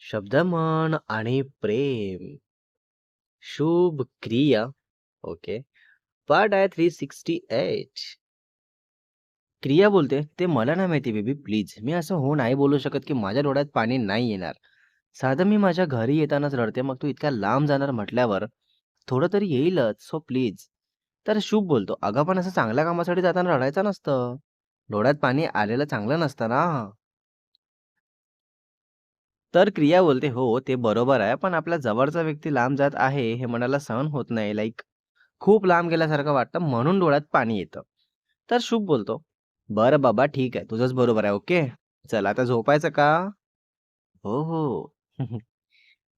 शब्दमन आणि प्रेम. शुभ क्रिया. ओके. पार्ट आहे 368. क्रिया बोलते, "ते मला नाही माहिती बेबी प्लीज. मी असं हो नाही बोलू शकत की माझ्या डोळ्यात पाणी नाही येणार. साधं मी माझ्या घरी येतानाच रडते, मग तू इतक्या लांब जाणार म्हटल्यावर थोडं तरी येईलच. So please." तर शुभ बोलतो, "अगं पण असं चांगल्या कामासाठी जाताना रडायचं नसतं. डोळ्यात पाणी आलेलं चांगलं नसतं ना." तर क्रिया बोलते, "हो, ते बरोबर आहे. पण आपल्या जवळचा व्यक्ती लांब जात आहे, हे मनाला सहन होत नाही. लाइक खूप लांब गेल्यासारखं वाटतं, म्हणून डोळ्यात पाणी येतं." तर शुभ बोलतो, "बरं बाबा, ठीक आहे. तुझंच बरोबर आहे. ओके. चल आता झोपायचं का?" "हो, हो."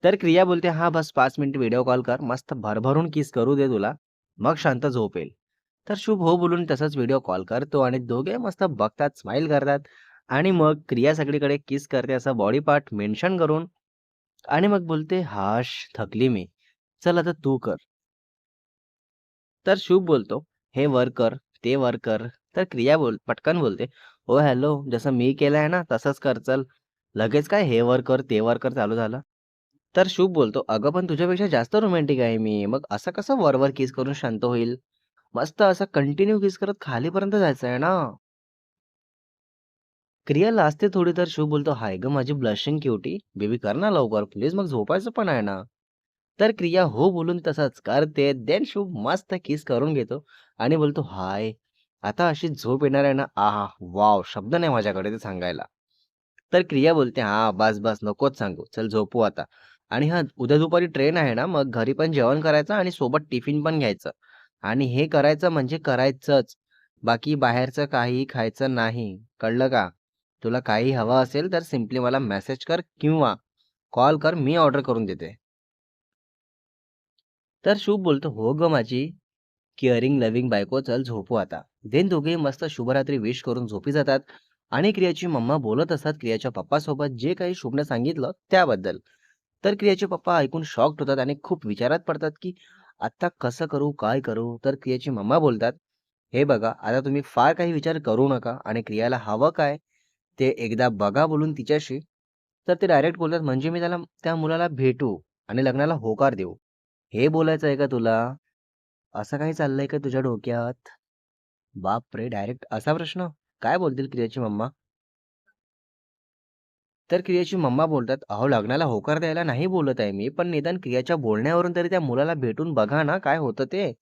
तर क्रिया बोलते, "हां, बस 5 मिनिट व्हिडिओ कॉल कर. मस्त भरभरून किस करू दे तुला. मग शांत झोप येईल." तर शुभ हो बोलून तसंच व्हिडिओ कॉल करतो आणि दोघे मस्त बघतात, स्माईल करतात आणि मग क्रिया सगळीकडे किस करते असा बॉडी पार्ट मेन्शन करून आणि मग बोलते, "हाश, थकली मी. चल आता तू कर." तर शुभ बोलतो, "हे वर कर, ते वर कर." तर क्रिया पटकन बोलते, "ओ हॅलो, जसं मी केलं आहे ना, तसंच कर चल." लगेच काय हे वर कर, ते वर कर चालू झालं. तर शुभ बोलतो, "अगं पण तुझ्यापेक्षा जास्त रोमॅन्टिक आहे मी. मग असं कसं वर किस करून शांत होईल? मस्त असं कंटिन्यू किस करत खालीपर्यंत जायचं आहे ना." क्रिया लाजते थोडी तर शुभ बोलतो, "हाय गं माझी ब्लशिंग क्युटी. बेबी कर ना लवकर प्लीज, मग झोपायचं पण आहे ना." तर क्रिया हो बोलून तसाच करते. देन शुभ मस्त किस करून घेतो आणि बोलतो, "हाय, आता अशी झोप येणार आहे ना, आहा! वॉव! शब्द नाही माझ्याकडे ते सांगायला." तर क्रिया बोलते, "हां, बस, बस नकोच सांगू. चल झोपू आता. आणि हां, उद्या दुपारी ट्रेन आहे ना, मग घरी पण जेवण करायचं आणि सोबत टिफिन पण घ्यायचं. आणि हे करायचं म्हणजे करायचंच. बाकी बाहेरचं काहीही खायचं नाही. कळलं का? तुला काही हवं असेल तर सिम्पली मला मेसेज कर किंवा कॉल कर. मी ऑर्डर करून देते." तर शुभ बोलतो, "हो गं माझी केअरिंग, लव्हिंग बायको, चल झोपू आता." देन दोघेही मस्त शुभरात्री विश करून झोपी जातात आणि क्रियाची मम्मा बोलत असतात क्रियाच्या पप्पासोबत जे काही शुभने सांगितलं त्याबद्दल. तर क्रियाचे पप्पा ऐकून शॉक्ड होतात आणि खूप विचारात पडतात, की आता कसं करू, काय करू? तर क्रियाची मम्मा बोलतात, "हे बघा, आता तुम्ही फार काही विचार करू नका आणि क्रियाला हवं काय ते एकदा बघा बोलून तिच्याशी." तर ते डायरेक्ट बोलतात, "म्हणजे मी त्या मुलाला भेटू आणि लग्नाला होकार देऊ. हे बोलायचं आहे का तुला? असं काही चाललंय का तुझ्या डोक्यात?" बापरे! डायरेक्ट असा प्रश्न? काय बोलतील क्रियाची मम्मा? तर क्रियाची मम्मा बोलतात, "अहो लग्नाला होकार द्यायला नाही बोलत आहे मी, पण निदान क्रियाच्या बोलण्यावरून तरी त्या मुलाला भेटून बघा ना काय होतं ते.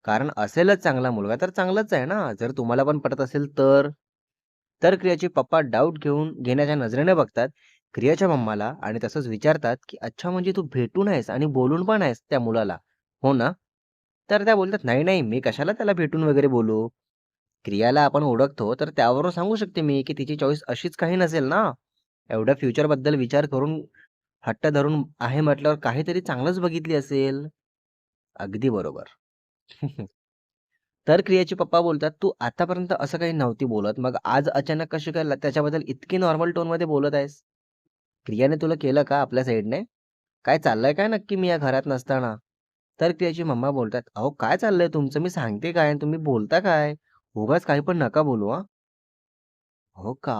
कारण असेलच चांगला मुलगा तर चांगलाच आहे ना, जर तुम्हाला पण पटत असेल तर." तर क्रियाचे पप्पा डाऊट घेण्याच्या नजरेने बघतात क्रियाच्या मम्माला आणि तसंच विचारतात, की "अच्छा म्हणजे तू भेटून आहेस आणि बोलून पण आहेस त्या मुलाला, हो ना?" तर त्या बोलतात, "नाही, नाही, मी कशाला त्याला भेटून वगैरे बोलू? क्रियाला आपण ओळखतो, तर त्यावरून सांगू शकते मी, की तिची चॉईस अशीच काही नसेल ना. एवढ्या फ्युचरबद्दल विचार करून हट्ट धरून आहे म्हटल्यावर काहीतरी चांगलंच बघितली असेल." अगदी बरोबर. तर क्रियाचे पप्पा बोलतात, "तू आतापर्यंत असं काही नव्हती बोलत. मग आज अचानक कशी काय त्याच्याबद्दल इतकी नॉर्मल टोनमध्ये बोलत आहेस? क्रियाने तुला केलं का आपल्या साईडने? काय चाललंय काय नक्की मी या घरात नसताना?" तर क्रियाची मम्मा बोलतात, "अहो काय चाललंय तुमचं? मी सांगते काय आणि तुम्ही बोलता काय? उगाच काही पण नका बोलू हां." "हो का?"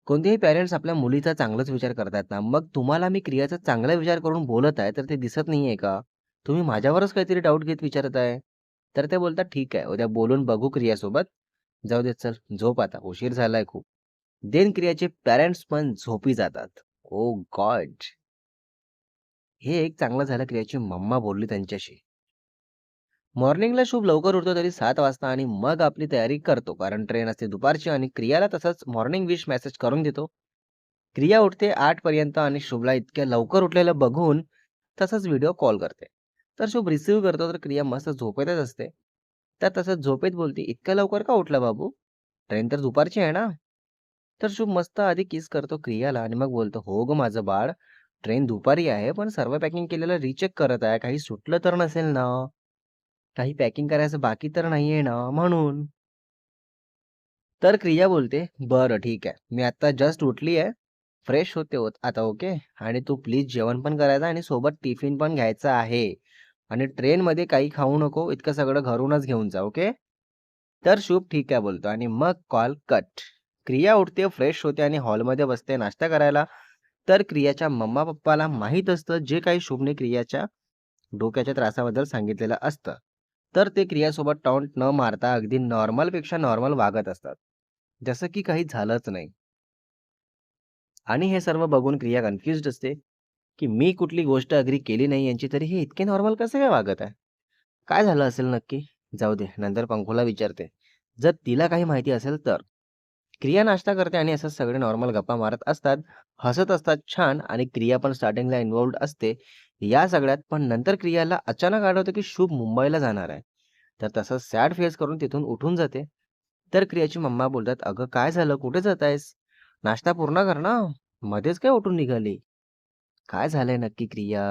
कोणतेही पॅरेंट्स आपल्या मुलीचा चांगलाच विचार करतात ना. मग तुम्हाला मी क्रियाचा चांगला विचार करून बोलत आहे, तर ते दिसत नाहीये का? तुम्ही माझ्यावरच काहीतरी डाऊट घेत विचारत आहे. तर ते बोलतात, "ठीक आहे, उद्या बोलून बघू क्रियासोबत. जाऊ दे चल, झोप आता. उशीर झालाय खूप." देन क्रियाचे पॅरेंट्स पण झोपी जातात. ओह गॉड! हे एक चांगलं झालं क्रियाची मम्मा बोलली त्यांच्याशी. मॉर्निंगला शुभ लवकर उठतो तरी 7 वाजता आणि मग आपली तयारी करतो. कारण ट्रेन असते दुपारची आणि क्रियाला तसंच मॉर्निंग विश मेसेज करून देतो. क्रिया उठते 8 पर्यंत आणि शुभला इतक्या लवकर उठलेलं बघून तसाच व्हिडिओ कॉल करते. तर शुभ रिसीव्ह करतो तर क्रिया मस्त झोपेतच असते. तर तसंच झोपेत बोलते, "इतक्या लवकर का उठला बाबू? ट्रेन तर दुपारची आहे ना?" तर शुभ मस्त आधी किस करतो क्रियाला आणि मग बोलतो, "हो गं माझं बाळ, ट्रेन दुपारी आहे, पण सर्व पॅकिंग केलेलं रिचेक करत आहे. काही सुटलं तर नसेल ना? काही पॅकिंग करायचं बाकी तर नाहीये ना म्हणून." तर क्रिया बोलते, "बरं ठीक आहे. मी आता जस्ट उठली आहे. फ्रेश होते आता ओके. आणि तू प्लीज जेवण पण करायचं आणि सोबत टिफिन पण घ्यायचा आहे. आणि ट्रेनमध्ये काही खाऊ नको. इतकं सगळं घरूनच घेऊन जा, ओके?" तर शुभ ठीक आहे बोलतो आणि मग कॉल कट. क्रिया उठते, फ्रेश होते आणि हॉलमध्ये बसते नाश्ता करायला. तर क्रियाच्या मम्मा-पप्पाला माहीत असतं जे काही शुभने क्रियाच्या डोक्याच्या त्रासाबद्दल सांगितलेलं असतं. तर ते क्रियासोबत टॉन्ट न मारता अगदी नॉर्मलपेक्षा नॉर्मल वागत असतात. जसं की काही झालंच नाही. आणि हे सर्व बघून क्रिया कन्फ्युज्ड असते, की मी कुठली गोष्ट अग्री केली नाही यांची तरी हे इतके नॉर्मल कसे काय वागत आहे? काय झालं असेल नक्की? जाऊ दे, नंतर पंखूला विचारते. जर तिला काही माहिती असेल तर. क्रिया नाश्ता करते आणि असंच सगळे नॉर्मल गप्पा मारत असतात, हसत असतात छान आणि क्रिया पण स्टार्टिंगला इन्व्हॉल्व्ड असते या सगळ्यात. पण नंतर क्रियाला अचानक आठवतं की शुभ मुंबईला जाणार आहे. तर तसं सॅड फेस करून तिथून उठून जाते. तर क्रियाची मम्मा बोलतात, "अगं काय झालं? कुठे जात आहेस? नाश्ता पूर्ण कर ना. मध्येच काय उठून निघाली? काय झालंय नक्की क्रिया?"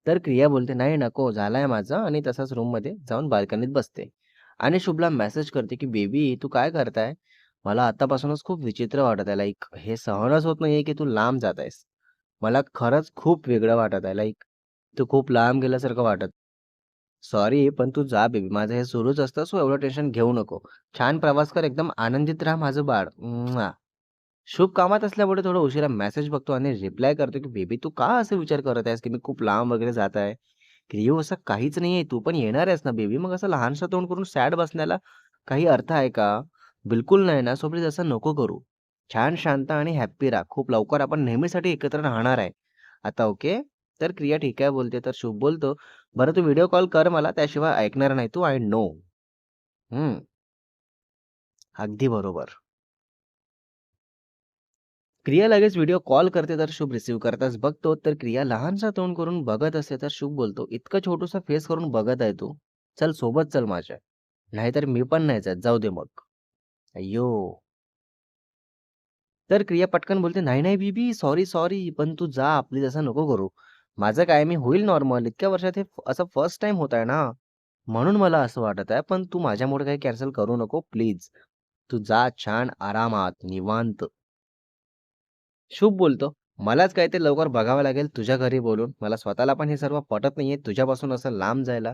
तर क्रिया बोलते, "नाही नको, झालाय माझं" आणि तसाच रूममध्ये जाऊन बाल्कनीत बसते. आणि शुभला मेसेज करते, की "बेबी तू काय करताय? मला आत्तापासूनच खूप विचित्र वाटत आहे. लाइक हे सहनच होत नाहीये, की तू लांब जात आहेस. मला खरंच खूप वेगळं वाटत आहे. लाइक तू खूप लांब गेल्यासारखं वाटत. सॉरी पण तू जा बेबी. माझं हे सुरूच असतं, सो एवढं टेन्शन घेऊ नको. छान प्रवास कर, एकदम आनंदित राहा माझं बाळ." शुभ कामात असल्यामुळे थोडा उशिरा मेसेज बघतो आणि रिप्लाय करतो, की "बेबी तू का असे विचार करत आहेस, की मी खूप लांब वगैरे जात आहे? क्रिओ असं काहीच नाहीये. तू पण येणार आहेस ना बेबी. मग असं लहानसं तोंड करून सॅड बसण्याला काही अर्थ आहे का? बिलकुल नाही ना. सो प्लीज असं नको करू. छान, शांत आणि हॅपी राहा. खूप लवकर आपण नेहमीसाठी एकत्र राहणार आहे. आता ओके?" तर क्रिया ठीक आहे बोलते. तर शुभ बोलतो, "बरं तू व्हिडिओ कॉल कर मला. त्याशिवाय ऐकणार नाही तू. I know." हं, अगदी बरोबर. क्रिया लगेच व्हिडिओ कॉल करते तर शुभ रिसीव्ह करताच बघतो तर क्रिया लहानसा तोंड करून बघत असते तर शुभ बोलतो, "इतकं छोटूसा फेस करून बघत आहे तू? चल सोबत चल माझ्या. नाहीतर मी पण नाही जात. जाऊ दे मग." अय्यो! तर क्रिया पटकन बोलते, "नाही, नाही बीबी, सॉरी, सॉरी. पण तू जा प्लीज असं नको करू. माझं काय मी होईल नॉर्मल. इतक्या वर्षात हे असं फर्स्ट टाईम होत आहे ना. म्हणून मला असं वाटत आहे. पण तू माझ्यामुळे काही कॅन्सल करू नको प्लीज. तू जा छान आरामात, निवांत." शुभ बोलतो, "मलाच काय ते लवकर बघावं लागेल तुझ्या घरी बोलून. मला स्वतःला पण हे सर्व पटत नाहीये तुझ्यापासून असं लांब जायला."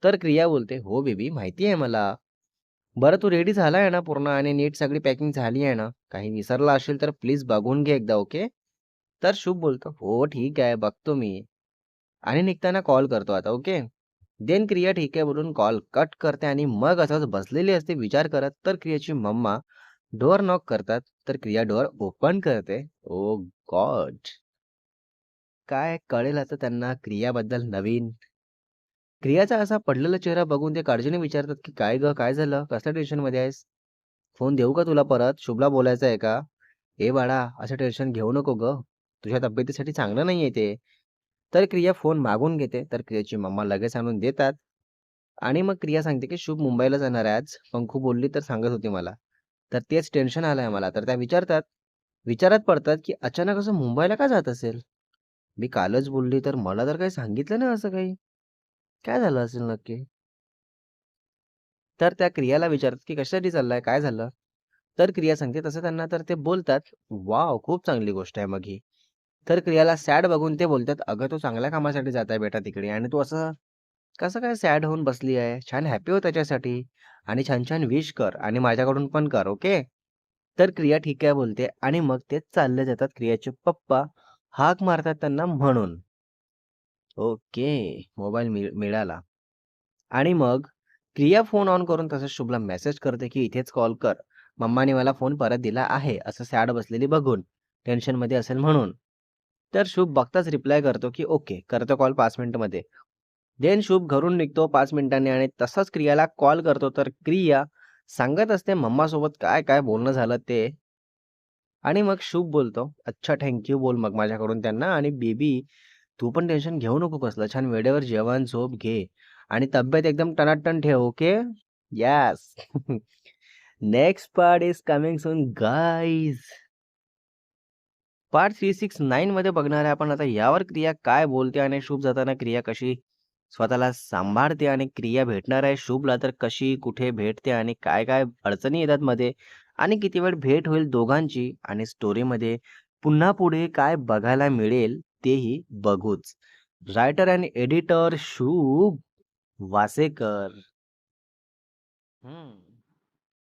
तर क्रिया बोलते, "हो बेबी माहिती आहे मला. बरं तू रेडी झाला आहे ना पूर्ण आणि नीट सगळी पॅकिंग झाली आहे ना? काही विसरला असेल तर प्लीज बघून घे एकदा ओके?" तर शुभ बोलतो, "हो ठीक आहे बघतो मी." आणि निघताना कॉल करतो आता ओके. देन क्रिया ठीक आहे बोलून कॉल कट करते आणि मग असंच बसलेली असते विचार करत. तर क्रियाची मम्मा डोअर नॉक करतात. तर क्रिया डोअर ओपन करते. ओह गॉड! काय कळेल आता त्यांना क्रियाबद्दल नवीन. क्रियाचा असा पडलेला चेहरा बघून ते काळजीने विचारतात, की "काय गं, काय झालं? कसल्या टेन्शनमध्ये आहेस? फोन देऊ का तुला परत? शुभला बोलायचं आहे का?" "ए बाळा, असं टेन्शन घेऊ नको गं. तुझ्या तब्येतीसाठी चांगलं नाहीये ते." तर क्रिया फोन मागून घेते. तर क्रियाची मम्मा लगेच आणून देतात आणि मग क्रिया सांगते, की "शुभ मुंबईला जाणार आहे आज. पंखू बोलली तर सांगत होती मला. तर तेच टेन्शन आलंय मला." तर त्या विचारतात विचारात पडतात, की अचानक असं मुंबईला का जात असेल? मी कालच बोलली, तर मला तर काही सांगितलं नाही असं काही. काय झालं असेल नक्की? तर त्या क्रियाला विचारतात, की "कशासाठी चाललाय? काय झालं?" तर क्रिया सांगते तसं त्यांना तर ते बोलतात, "वॉव! खूप चांगली गोष्ट आहे मग ही." तर क्रियाला सॅड बघून ते बोलतात, "अगं, तू चांगल्या कामासाठी जात आहे बेटा तिकडे आणि तू असं कसं काय सॅड होऊन बसली आहे? छान हॅपी हो त्याच्यासाठी आणि छान-छान विश कर आणि माझ्याकडून पण कर, ओके?" तर क्रिया ठीक आहे बोलते आणि मग ते चालले जातात. क्रियाचे पप्पा हाक मारतात त्यांना म्हणून. ओके. मोबाईल मिळाला. आणि मग क्रिया फोन ऑन करून तसंच शुभला मेसेज करते, की "इथेच कॉल कर. मम्माने मला फोन परत दिला आहे." असं सॅड बसलेली बघून. टेन्शनमध्ये असेल म्हणून. तर शुभ बघताच रिप्लाय करतो, की "ओके, करतो कॉल 5 मिनिटमध्ये." देन शुभ घरून निघतो 5 मिनिटांनी आणि तसाच क्रियाला कॉल करतो. तर क्रिया सांगत असते मम्मासोबत काय-काय बोलणं झालं ते. आणि मग शुभ बोलतो, "अच्छा थँक यू बोल मग माझ्याकडून त्यांना आणि बेबी तू पण टेन्शन घेऊ नको कसलं. छान वेळेवर जेवण, झोप घे आणि तब्येत एकदम टनाटन ठेव, ओके?" येस. नेक्स्ट पार्ट इस कमिंग सून गाईज. पार्ट 369 मध्ये बघणार आहे आपण आता यावर क्रिया काय बोलते आणि शुभ जाताना क्रिया कशी स्वतःला सांभाळते आणि क्रिया भेटणार आहे शुभला तर कशी, कुठे भेटते आणि काय-काय अडचणी येतात मध्ये आणि किती वेळ भेट होईल दोघांची आणि स्टोरीमध्ये पुन्हा पुढे काय बघायला मिळेल तेही बघूच. रायटर आणि एडिटर शुभ वासेकर. हं.